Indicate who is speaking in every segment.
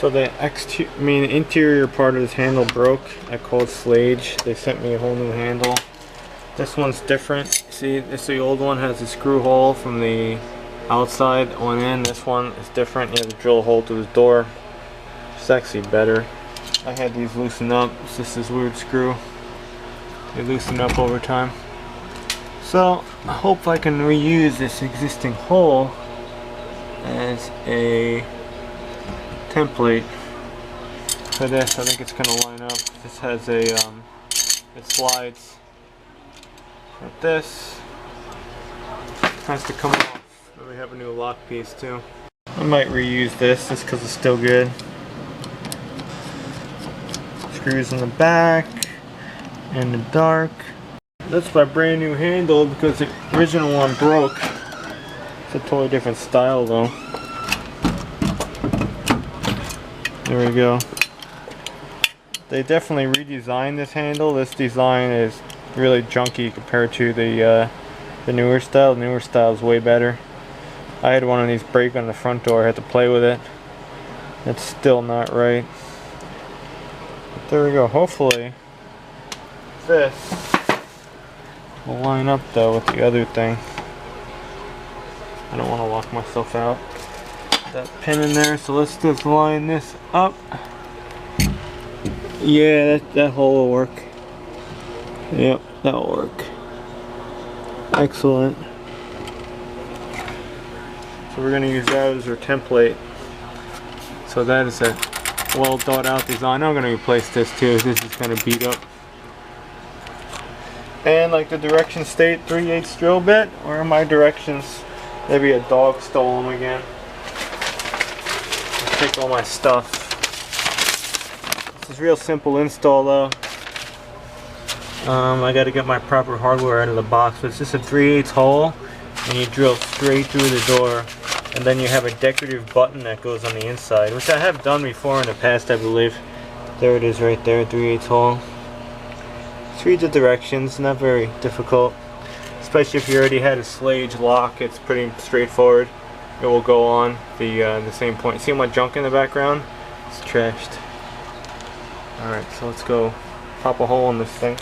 Speaker 1: So the interior part of this handle broke. I called Schlage. They sent me a whole new handle. This one's different. See, the old one has a screw hole from the outside on in. This one is different. You have to drill a hole through the door. It's actually better. I had these loosened up. It's just this weird screw. They loosen up over time. So I hope I can reuse this existing hole as a template for this. I think it's going to line up. This has a it slides like this. Has to come off. And we have a new lock piece too. I might reuse this just because it's still good. Screws in the back and the dark. That's my brand new handle because the original one broke. It's a totally different style though. There we go. They definitely redesigned this handle. This design is really junky compared to the newer style. The newer style is way better. I had one of these break on the front door. I had to play with it. It's still not right. But there we go. Hopefully this will line up though with the other thing. I don't want to lock myself out. That pin in there, so let's just line this up. Yeah, that hole will work. Yep, that'll work. Excellent. So we're going to use that as our template. So that is a well thought out design. I'm going to replace this too. This is going to beat up. And like the directions state, 3/8 drill bit. Where are my directions? Maybe a dog stole them again. Let's take all my stuff. This is real simple install though. I got to get my proper hardware out of the box. But it's just a 3/8 hole, and you drill straight through the door. And then you have a decorative button that goes on the inside, which I have done before in the past, I believe. There it is right there, 3/8 hole. Just read the directions, not very difficult. Especially if you already had a Schlage lock, it's pretty straightforward. It will go on the same point. See my junk in the background? It's trashed. Alright, so let's go pop a hole in this thing.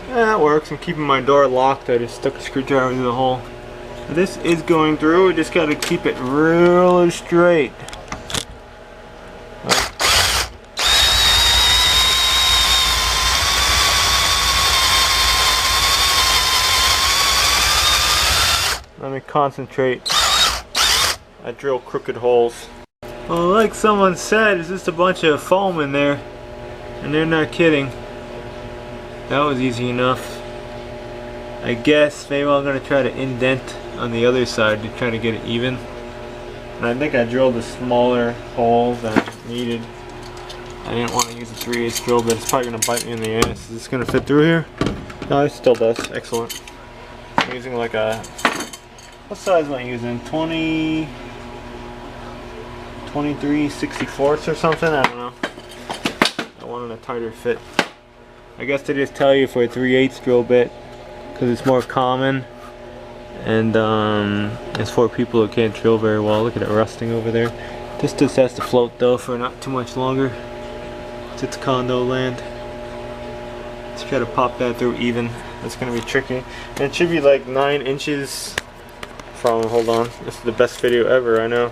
Speaker 1: Yeah, that works. I'm keeping my door locked. I just stuck a screwdriver through the hole. This is going through. We just got to keep it real straight. Let me concentrate. I drill crooked holes. Well, like someone said, it's just a bunch of foam in there, and they're not kidding. That was easy enough. I guess maybe I'm gonna try to indent on the other side to try to get it even. And I think I drilled a smaller hole than needed. I didn't want to use a 3/8 drill, but it's probably gonna bite me in the ass. Is this gonna fit through here? No, it still does. Excellent. I'm using like a, what size am I using? 23/64 or something? I don't know. I wanted a tighter fit. I guess they just tell you for a 3/8 drill bit because it's more common, and it's for people who can't drill very well. Look at it rusting over there. This just has to float though for not too much longer. It's condo land. Let's try to pop that through even. That's gonna be tricky. And it should be like 9 inches from, hold on, this is the best video ever, I know.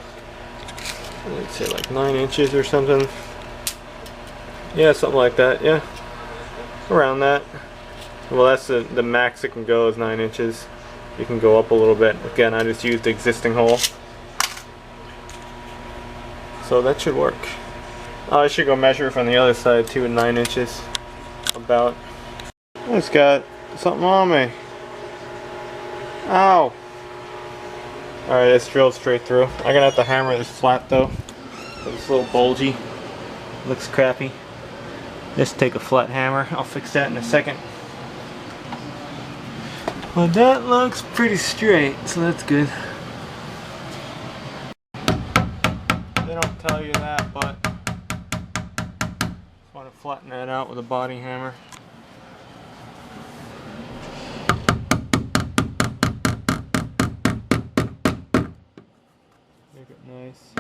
Speaker 1: Let's say like 9 inches or something. Yeah, something like that, yeah. Around that. Well, that's the max it can go is 9 inches. You can go up a little bit. Again, I just used the existing hole. So that should work. Oh, I should go measure from the other side too at 9 inches. About. It's got something on me. Ow! Alright, it's drilled straight through. I'm gonna have to hammer this flat though. It's a little bulgy. Looks crappy. Just take a flat hammer. I'll fix that in a second. Well, that looks pretty straight, so that's good. They don't tell you that, but just want to flatten that out with a body hammer. Make it nice.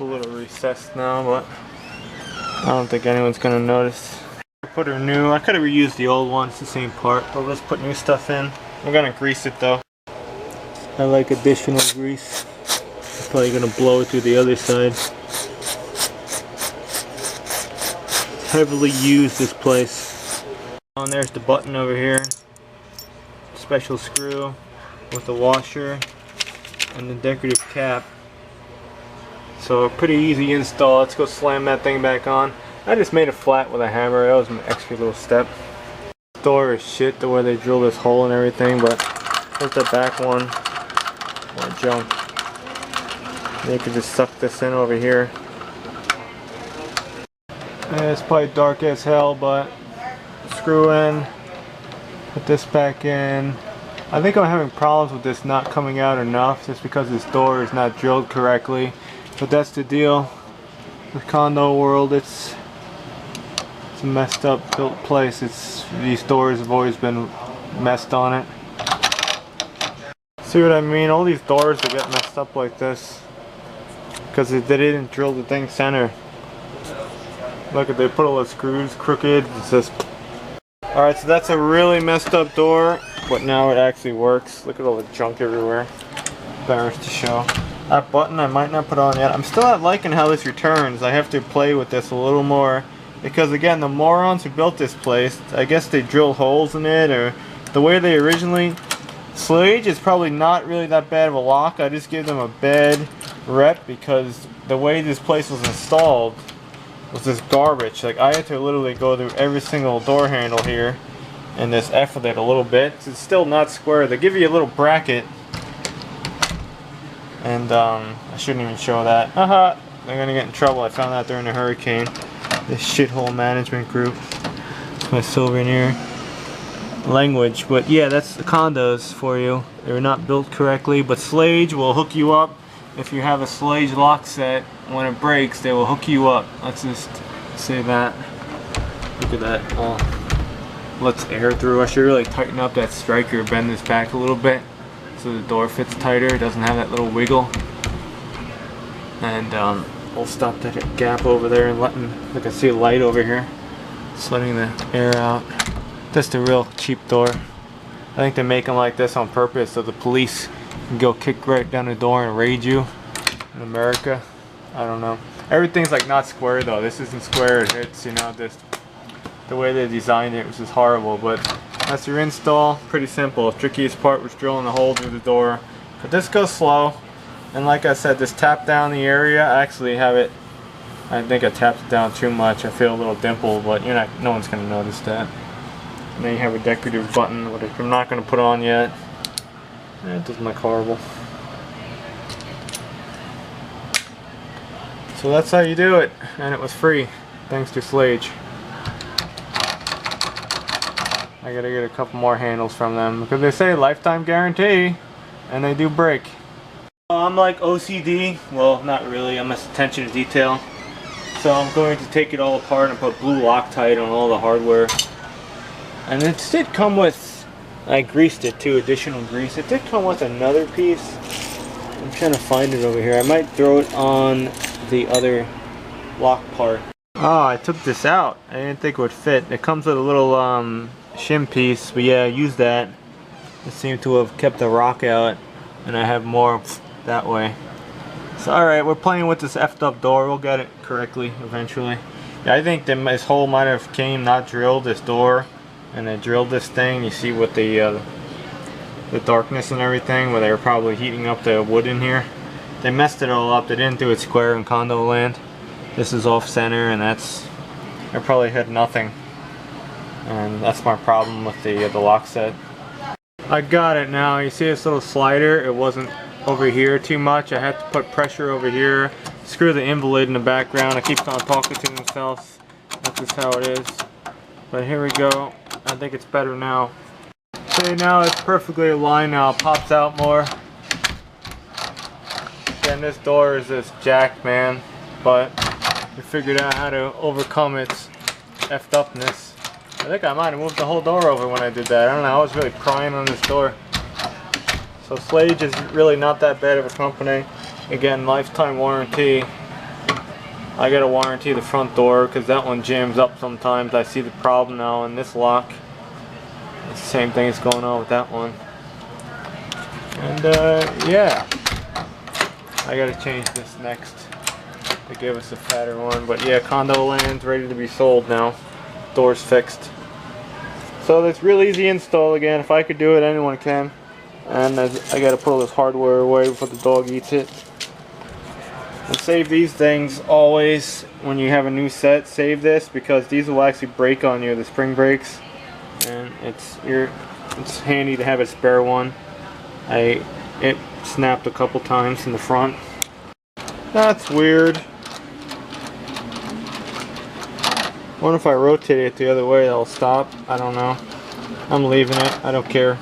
Speaker 1: a little recessed now, but I don't think anyone's gonna notice. Put her new. I could have reused the old one. It's the same part, but let's put new stuff in. We're gonna grease it though. I like additional grease. I'm probably gonna blow it through the other side. Heavily used this place. And there's the button over here. Special screw with the washer and the decorative cap. So pretty easy install. Let's go slam that thing back on. I just made it flat with a hammer. That was an extra little step. This door is shit the way they drill this hole and everything, but there's the back one. More junk. You can just suck this in over here. Yeah, it's probably dark as hell, but screw in. Put this back in. I think I'm having problems with this not coming out enough just because this door is not drilled correctly. But that's the deal. The condo world, it's a messed up built place. These doors have always been messed on it. See what I mean? All these doors that get messed up like this because they didn't drill the thing center. Look at, they put all the screws crooked. It's just... Alright, so that's a really messed up door, but now it actually works. Look at all the junk everywhere. Embarrassed to show. That button I might not put on yet. I'm still not liking how this returns. I have to play with this a little more because again, the morons who built this place, I guess they drilled holes in it, or the way they originally... Schlage is probably not really that bad of a lock. I just give them a bad rep because the way this place was installed was this garbage. Like I had to literally go through every single door handle here and just F with it a little bit. It's still not square. They give you a little bracket, and I shouldn't even show that. Haha, they're gonna get in trouble. I found out during the hurricane. This shithole management group. It's my souvenir language, but yeah, that's the condos for you. They were not built correctly, but Schlage will hook you up. If you have a Schlage lock set, when it breaks, they will hook you up. Let's just say that. Look at that. Oh, lets air through. I should really tighten up that striker, bend this back a little bit so the door fits tighter. It doesn't have that little wiggle. And we'll stop that gap over there and letting, like I see a light over here. Just letting the air out. Just a real cheap door. I think they make them like this on purpose so the police can go kick right down the door and raid you in America. I don't know. Everything's like not square though. This isn't square. It hits, you know, just the way they designed it was just horrible. But that's your install. Pretty simple. The trickiest part was drilling a hole through the door. But this goes slow. And like I said, just tap down the area. I actually have it. I think I tapped it down too much. I feel a little dimple, but you're not. No one's gonna notice that. And then you have a decorative button, which I'm not going to put on yet. It doesn't look horrible. So that's how you do it, and it was free, thanks to Schlage. I gotta get a couple more handles from them because they say lifetime guarantee, and they do break. I'm like OCD, well, not really. I'm attention to detail. So I'm going to take it all apart and put blue Loctite on all the hardware. And it did come with, I greased it too, additional grease. It did come with another piece. I'm trying to find it over here. I might throw it on the other lock part. Oh, I took this out. I didn't think it would fit. It comes with a little shim piece, but yeah, I used that. It seemed to have kept the rock out, and I have more that way. So alright, we're playing with this effed up door. We'll get it correctly eventually. Yeah, I think that this hole might have came not drilled, this door. And they drilled this thing. You see with the darkness and everything, where they were probably heating up the wood in here. They messed it all up. They didn't do it square in condo land. This is off center, and that's, I probably had nothing. And that's my problem with the lock set. I got it now. You see this little slider? It wasn't over here too much. I had to put pressure over here. Screw the invalid in the background. I keep on talking to themselves. That's just how it is. But here we go. I think it's better now. See, now it's perfectly aligned now. It pops out more. Again, this door is just jacked, man. But we figured out how to overcome its effed upness. I think I might have moved the whole door over when I did that. I don't know. I was really prying on this door. So Schlage is really not that bad of a company. Again, lifetime warranty. I gotta warranty the front door because that one jams up sometimes. I see the problem now in this lock. It's the same thing that's going on with that one. And yeah, I gotta change this next to give us a fatter one. But yeah, condo land's ready to be sold now. Door's fixed. So it's real easy install again. If I could do it, anyone can. And I gotta put all this hardware away before the dog eats it. And save these things always when you have a new set. Save this because these will actually break on you, the spring brakes. And it's handy to have a spare one. It snapped a couple times in the front. That's weird. Wonder if I rotate it the other way, it'll stop. I don't know. I'm leaving it. I don't care.